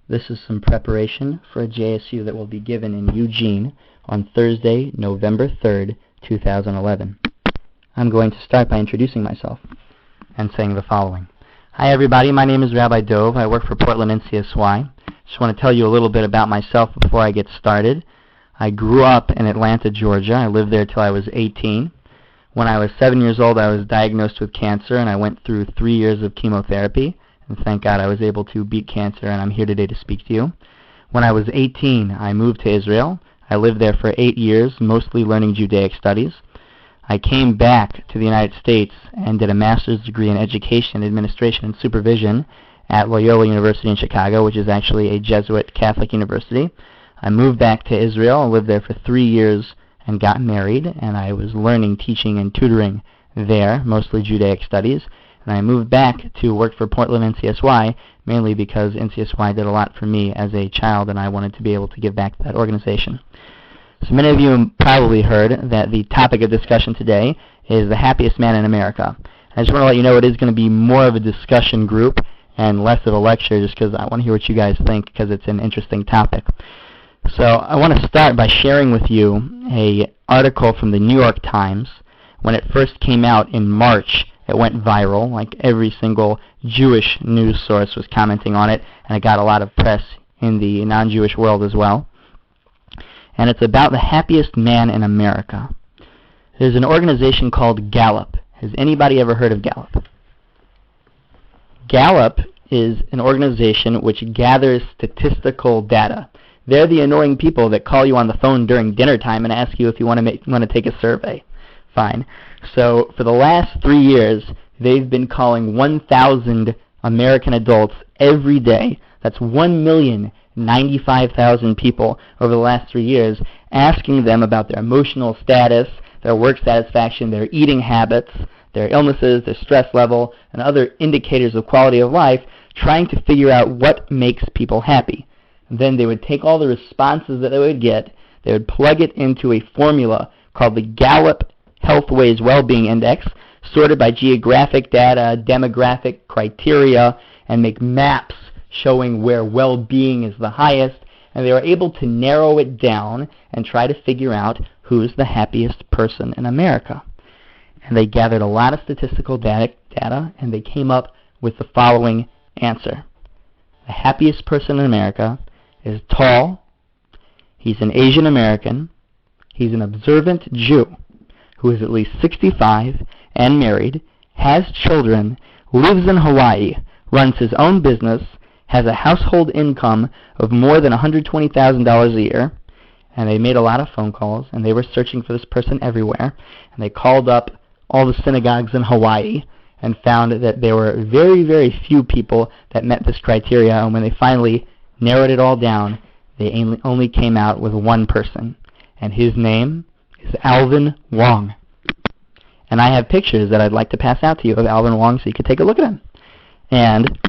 This is some preparation for a JSU that will be given in Eugene on Thursday, November 3rd, 2011. I'm going to start by introducing myself and saying the following. Hi everybody, my name is Rabbi Joe. I work for Portland NCSY. Just want to tell you a little bit about myself before I get started. I grew up in Atlanta, Georgia. I lived there till I was 18. When I was 7 years old, I was diagnosed with cancer, and I went through 3 years of chemotherapy. And thank God I was able to beat cancer, and I'm here today to speak to you. When I was 18, I moved to Israel. I lived there for 8 years, mostly learning Judaic studies. I came back to the United States and did a master's degree in education, administration, and supervision at Loyola University in Chicago, which is actually a Jesuit Catholic university. I moved back to Israel and lived there for 3 years and got married, and I was learning, teaching, and tutoring there, mostly Judaic studies. And I moved back to work for Portland NCSY, mainly because NCSY did a lot for me as a child, and I wanted to be able to give back to that organization. So many of you have probably heard that the topic of discussion today is the happiest man in America. I just want to let you know it is going to be more of a discussion group and less of a lecture, just because I want to hear what you guys think, because it's an interesting topic. So I want to start by sharing with you an article from the New York Times. When it first came out in March, it went viral. Like every single Jewish news source was commenting on it, and it got a lot of press in the non-Jewish world as well. And it's about the happiest man in America. There's an organization called Gallup. Has anybody ever heard of Gallup? Gallup is an organization which gathers statistical data. They're the annoying people that call you on the phone during dinner time and ask you if you want to take a survey. Fine. So for the last 3 years, they've been calling 1,000 American adults every day. That's 1,095,000 people over the last 3 years, asking them about their emotional status, their work satisfaction, their eating habits, their illnesses, their stress level, and other indicators of quality of life, trying to figure out what makes people happy. And then they would take all the responses that they would get, they would plug it into a formula called the Gallup Healthways Wellbeing Index, sorted by geographic data, demographic criteria, and make maps showing where well-being is the highest, and they were able to narrow it down and try to figure out who's the happiest person in America. And they gathered a lot of statistical data, and they came up with the following answer. The happiest person in America is tall, he's an Asian American, he's an observant Jew, who is at least 65 and married, has children, lives in Hawaii, runs his own business, has a household income of more than $120,000 a year, and they made a lot of phone calls, and they were searching for this person everywhere, and they called up all the synagogues in Hawaii and found that there were very, very few people that met this criteria, and when they finally narrowed it all down, they only came out with one person, and his name is Alvin Wong. And I have pictures that I'd like to pass out to you of Alvin Wong so you could take a look at him. And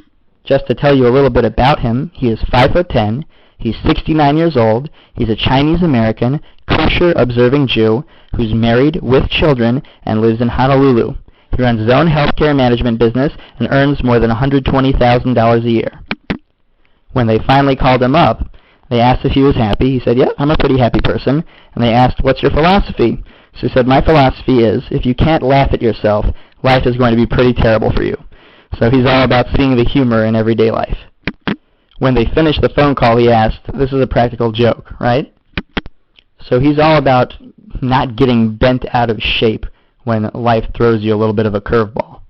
just to tell you a little bit about him, he is 5'10", he's 69 years old, he's a Chinese-American, kosher-observing Jew who's married with children and lives in Honolulu. He runs his own healthcare management business and earns more than $120,000 a year. When they finally called him up, they asked if he was happy. He said, yeah, I'm a pretty happy person. And they asked, what's your philosophy? So he said, my philosophy is, if you can't laugh at yourself, life is going to be pretty terrible for you. So he's all about seeing the humor in everyday life. When they finished the phone call, he asked, this is a practical joke, right? So he's all about not getting bent out of shape when life throws you a little bit of a curveball.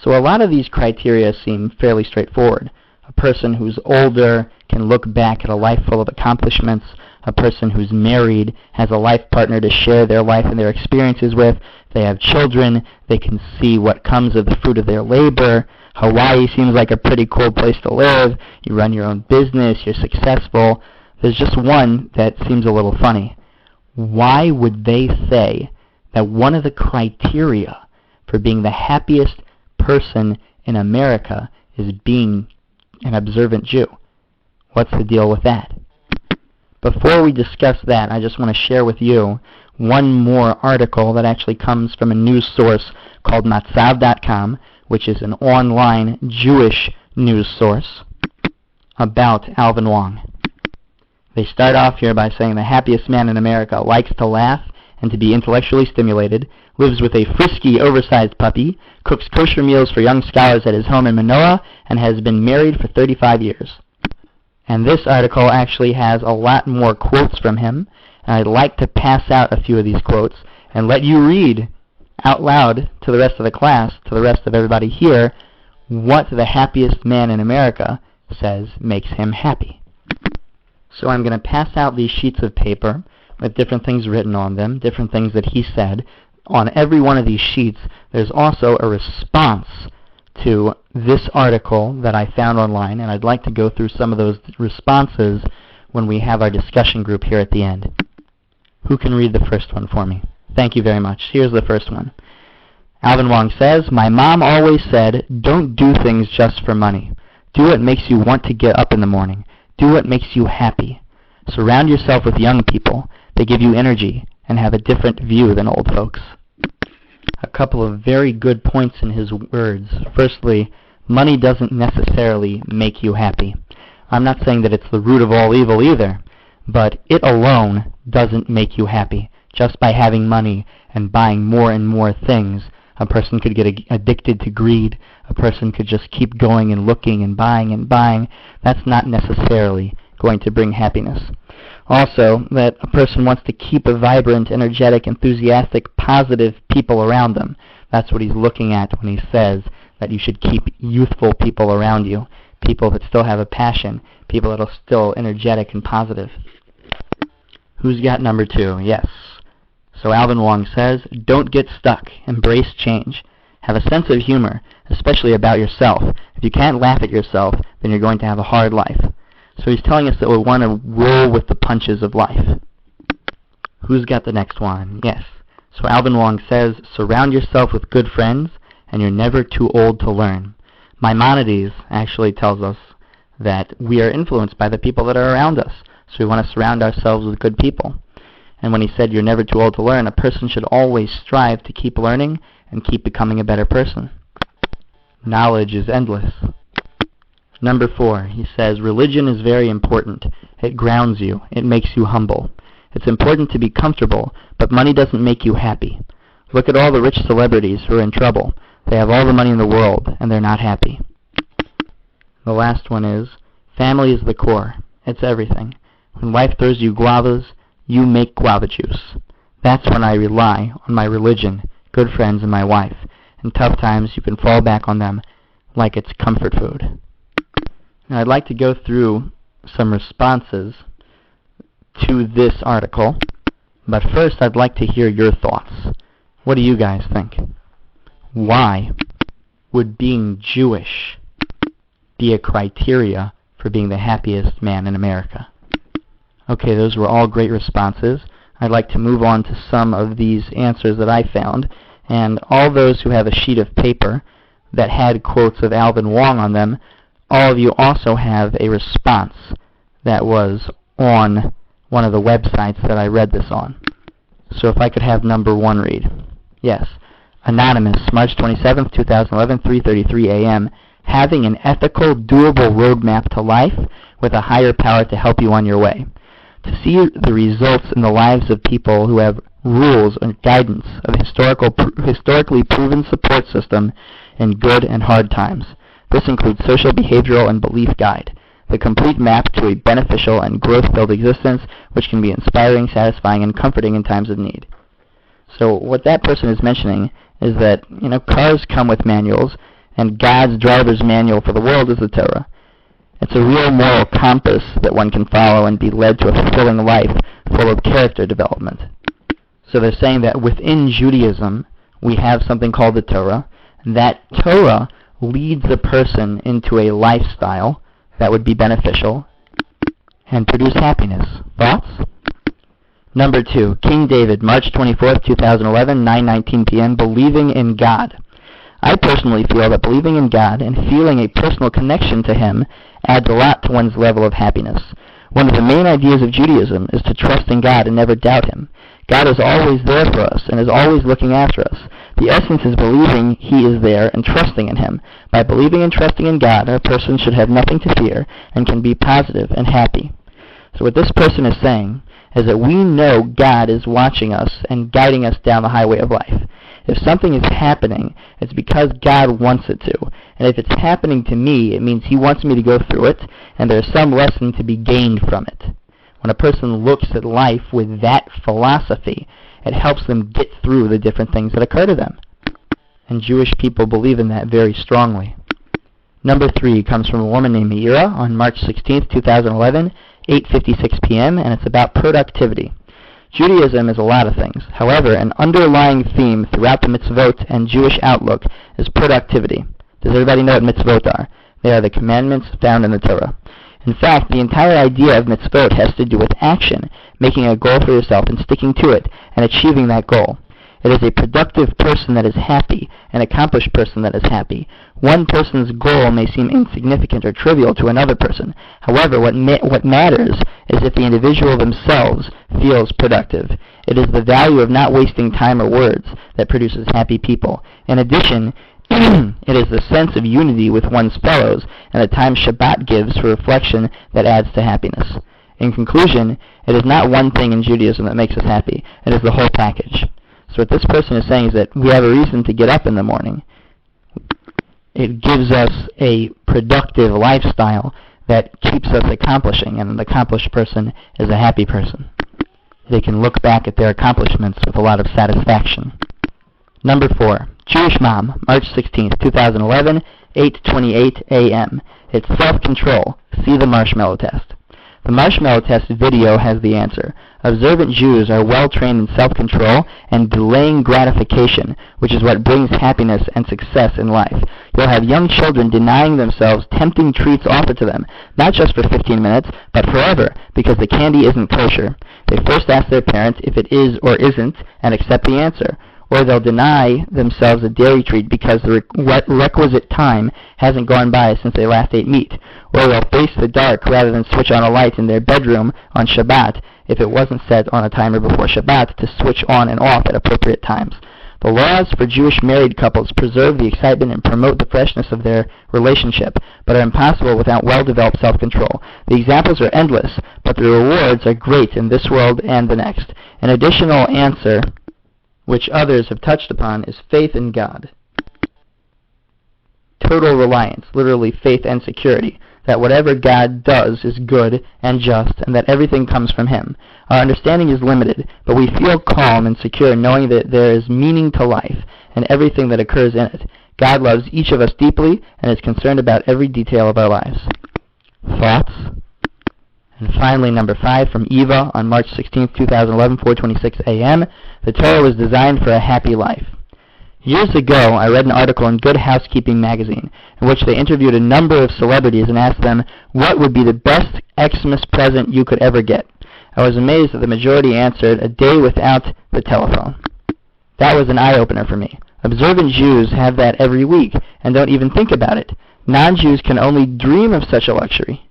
So a lot of these criteria seem fairly straightforward. A person who's older can look back at a life full of accomplishments. A person who's married has a life partner to share their life and their experiences with. They have children. They can see what comes of the fruit of their labor. Hawaii seems like a pretty cool place to live. You run your own business. You're successful. There's just one that seems a little funny. Why would they say that one of the criteria for being the happiest person in America is being an observant Jew? What's the deal with that? Before we discuss that, I just want to share with you one more article that actually comes from a news source called Matzav.com, which is an online Jewish news source. about Alvin Wong. They start off here by saying the happiest man in America likes to laugh and to be intellectually stimulated, lives with a frisky, oversized puppy, cooks kosher meals for young scholars at his home in Manoa, and has been married for 35 years. And this article actually has a lot more quotes from him, and I'd like to pass out a few of these quotes and let you read out loud to the rest of the class, to the rest of everybody here, what the happiest man in America says makes him happy. So I'm going to pass out these sheets of paper with different things written on them, different things that he said. On every one of these sheets, there's also a response to this article that I found online, and I'd like to go through some of those responses when we have our discussion group here at the end. Who can read the first one for me? Thank you very much. Here's the first one. Alvin Wong says, "My mom always said, don't do things just for money. Do what makes you want to get up in the morning. Do what makes you happy. Surround yourself with young people. They give you energy and have a different view than old folks." A couple of very good points in his words. Firstly, money doesn't necessarily make you happy. I'm not saying that it's the root of all evil either, but it alone doesn't make you happy. Just by having money and buying more and more things, a person could get addicted to greed. A person could just keep going and looking and buying and buying. That's not necessarily going to bring happiness. Also, that a person wants to keep a vibrant, energetic, enthusiastic, positive people around them. That's what he's looking at when he says that you should keep youthful people around you, people that still have a passion, people that are still energetic and positive. Who's got number 2? Yes. So Alvin Wong says, don't get stuck. Embrace change. Have a sense of humor, especially about yourself. If you can't laugh at yourself, then you're going to have a hard life. So he's telling us that we want to roll with the punches of life. Who's got the next one? Yes. So Alvin Wong says, surround yourself with good friends, and you're never too old to learn. Maimonides actually tells us that we are influenced by the people that are around us. So we want to surround ourselves with good people. And when he said you're never too old to learn, a person should always strive to keep learning and keep becoming a better person. Knowledge is endless. Number 4, he says, religion is very important. It grounds you. It makes you humble. It's important to be comfortable, but money doesn't make you happy. Look at all the rich celebrities who are in trouble. They have all the money in the world, and they're not happy. The last one is, family is the core. It's everything. When life throws you guavas, you make guava juice. That's when I rely on my religion, good friends, and my wife. In tough times, you can fall back on them like it's comfort food. Now, I'd like to go through some responses to this article, but first I'd like to hear your thoughts. What do you guys think? Why would being Jewish be a criteria for being the happiest man in America? Okay, those were all great responses. I'd like to move on to some of these answers that I found, and all those who have a sheet of paper that had quotes of Alvin Wong on them, all of you also have a response that was on one of the websites that I read this on. So if I could have number 1 read. Yes. Anonymous, March 27th, 2011, 3:33 a.m. Having an ethical, doable roadmap to life with a higher power to help you on your way. To see the results in the lives of people who have rules and guidance of a historically proven support system in good and hard times. This includes social, behavioral, and belief guide, the complete map to a beneficial and growth-filled existence which can be inspiring, satisfying, and comforting in times of need. So what that person is mentioning is that, cars come with manuals, and God's driver's manual for the world is the Torah. It's a real moral compass that one can follow and be led to a fulfilling life full of character development. So they're saying that within Judaism, we have something called the Torah. That Torah leads a person into a lifestyle that would be beneficial and produce happiness. Thoughts? Number 2, King David, March 24th, 2011, 9:19 p.m., believing in God. I personally feel that believing in God and feeling a personal connection to Him adds a lot to one's level of happiness. One of the main ideas of Judaism is to trust in God and never doubt Him. God is always there for us and is always looking after us. The essence is believing He is there and trusting in Him. By believing and trusting in God, a person should have nothing to fear and can be positive and happy. So what this person is saying is that we know God is watching us and guiding us down the highway of life. If something is happening, it's because God wants it to. And if it's happening to me, it means He wants me to go through it, and there's some lesson to be gained from it. When a person looks at life with that philosophy, it helps them get through the different things that occur to them. And Jewish people believe in that very strongly. Number 3 comes from a woman named Meira on March 16, 2011, 8:56 p.m., and it's about productivity. Judaism is a lot of things. However, an underlying theme throughout the mitzvot and Jewish outlook is productivity. Does everybody know what mitzvot are? They are the commandments found in the Torah. In fact, the entire idea of mitzvot has to do with action, making a goal for yourself and sticking to it, and achieving that goal. It is a productive person that is happy, an accomplished person that is happy. One person's goal may seem insignificant or trivial to another person. However, what matters is if the individual themselves feels productive. It is the value of not wasting time or words that produces happy people. In addition, it is the sense of unity with one's fellows and the time Shabbat gives for reflection that adds to happiness. In conclusion, it is not one thing in Judaism that makes us happy. It is the whole package. So what this person is saying is that we have a reason to get up in the morning. It gives us a productive lifestyle that keeps us accomplishing, and an accomplished person is a happy person. They can look back at their accomplishments with a lot of satisfaction. Number 4, Jewish Mom, March 16, 2011, 8:28 a.m. It's self-control. See the marshmallow test. The marshmallow test video has the answer. Observant Jews are well trained in self-control and delaying gratification, which is what brings happiness and success in life. You'll have young children denying themselves tempting treats offered to them, not just for 15 minutes, but forever, because the candy isn't kosher. They first ask their parents if it is or isn't, and accept the answer. Or they'll deny themselves a dairy treat because the requisite time hasn't gone by since they last ate meat. Or they'll face the dark rather than switch on a light in their bedroom on Shabbat if it wasn't set on a timer before Shabbat to switch on and off at appropriate times. The laws for Jewish married couples preserve the excitement and promote the freshness of their relationship, but are impossible without well-developed self-control. The examples are endless, but the rewards are great in this world and the next. An additional answer, which others have touched upon, is faith in God. Total reliance, literally faith and security, that whatever God does is good and just, and that everything comes from Him. Our understanding is limited, but we feel calm and secure knowing that there is meaning to life and everything that occurs in it. God loves each of us deeply and is concerned about every detail of our lives. Thoughts? And finally, number 5 from Eva on March 16, 2011, 4:26 a.m. The Torah was designed for a happy life. Years ago, I read an article in Good Housekeeping magazine in which they interviewed a number of celebrities and asked them what would be the best Xmas present you could ever get. I was amazed that the majority answered a day without the telephone. That was an eye-opener for me. Observant Jews have that every week and don't even think about it. Non-Jews can only dream of such a luxury.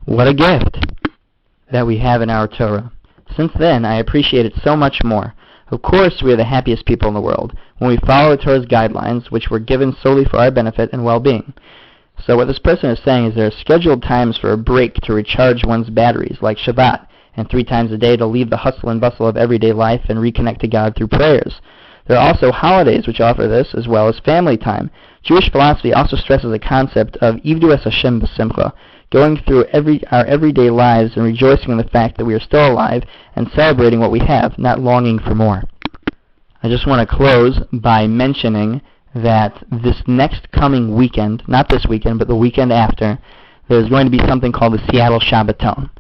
What a gift that we have in our Torah. Since then, I appreciate it so much more. Of course, we are the happiest people in the world when we follow the Torah's guidelines, which were given solely for our benefit and well-being. So what this person is saying is there are scheduled times for a break to recharge one's batteries, like Shabbat, and 3 times a day to leave the hustle and bustle of everyday life and reconnect to God through prayers. There are also holidays which offer this, as well as family time. Jewish philosophy also stresses the concept of Ivdu es Hashem b'simcha, going through our everyday lives and rejoicing in the fact that we are still alive and celebrating what we have, not longing for more. I just want to close by mentioning that this next coming weekend, not this weekend, but the weekend after, there's going to be something called the Seattle Shabbaton.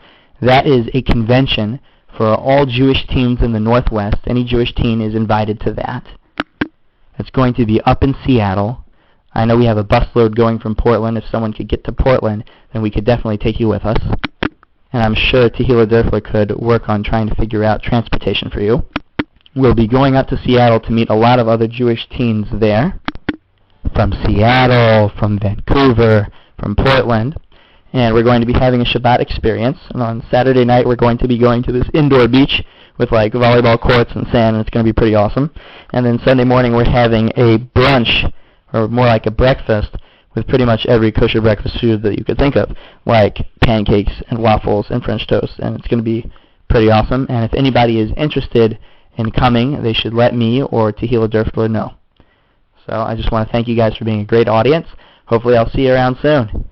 That is a convention for all Jewish teens in the Northwest. Any Jewish teen is invited to that. It's going to be up in Seattle. I know we have a busload going from Portland. If someone could get to Portland, then we could definitely take you with us. And I'm sure Tehila Derfler could work on trying to figure out transportation for you. We'll be going up to Seattle to meet a lot of other Jewish teens there, from Seattle, from Vancouver, from Portland. and we're going to be having a Shabbat experience. And on Saturday night, we're going to be going to this indoor beach with like volleyball courts and sand, and it's going to be pretty awesome. And then Sunday morning, we're having a brunch, or more like a breakfast, with pretty much every kosher breakfast food that you could think of, like pancakes and waffles and French toast, and it's going to be pretty awesome. And if anybody is interested in coming, they should let me or Tehillah Derfler know. So I just want to thank you guys for being a great audience. Hopefully I'll see you around soon.